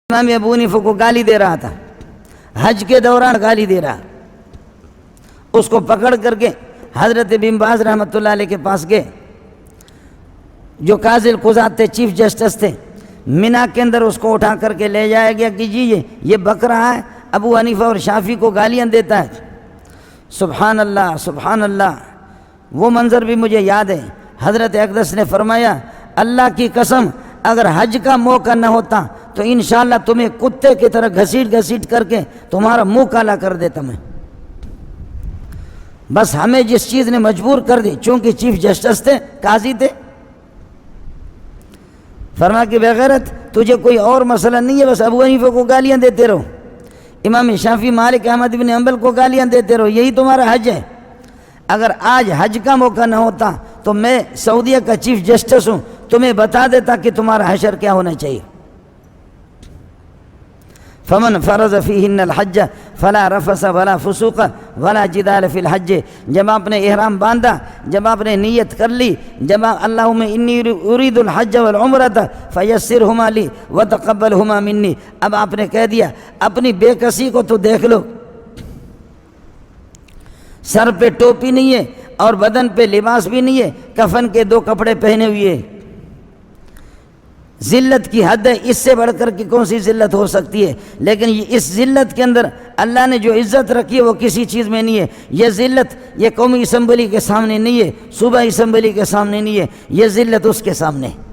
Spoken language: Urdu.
امام ابو حنیفہ کو گالی دے رہا تھا، حج کے دوران گالی دے رہا، اس کو پکڑ کر کے حضرت بن باز رحمۃ اللہ علیہ کے پاس گئے، جو قاضی القضات تھے، چیف جسٹس تھے۔ مینا کے اندر اس کو اٹھا کر کے لے جایا گیا کہ جی یہ بک رہا ہے، ابو حنیفہ اور شافعی کو گالیاں دیتا ہے۔ سبحان اللہ سبحان اللہ، وہ منظر بھی مجھے یاد ہے۔ حضرت اقدس نے فرمایا اللہ کی قسم اگر حج کا موقع نہ ہوتا تو انشاءاللہ تمہیں کتے کی طرح گھسیٹ کر کے تمہارا منہ کالا کر دیتا میں۔ بس ہمیں جس چیز نے مجبور کر دی، چونکہ چیف جسٹس تھے، قاضی تھے، فرما کہ بغیرت تجھے کوئی اور مسئلہ نہیں ہے، بس ابو حنیفہ کو گالیاں دیتے رہو، امام شافعی مالک احمد بن حنبل کو گالیاں دیتے رہو، یہی تمہارا حج ہے۔ اگر آج حج کا موقع نہ ہوتا تو میں سعودیہ کا چیف جسٹس ہوں، تمہیں بتا دیتا کہ تمہارا حشر کیا ہونا چاہیے۔ فمن فرض فیہن الحج فلا رفث ولا فسوق ولا جدال فی الحج، جب آپ نے احرام باندھا، جب آپ نے نیت کر لی، جب اللہم انی ارید الحج والعمرۃ فیسرہما لی وتقبلہما منی، اب آپ نے کہہ دیا اپنی بے کسی کو تو دیکھ لو، سر پہ ٹوپی نہیں ہے اور بدن پہ لباس بھی نہیں ہے، کفن کے 2 کپڑے پہنے ہوئے، ذلت کی حد ہے، اس سے بڑھ کر کی کون سی ذلت ہو سکتی ہے؟ لیکن اس ذلت کے اندر اللہ نے جو عزت رکھی ہے وہ کسی چیز میں نہیں ہے۔ یہ ذلت یہ قومی اسمبلی کے سامنے نہیں ہے، صوبہ اسمبلی کے سامنے نہیں ہے، یہ ذلت اس کے سامنے ہے۔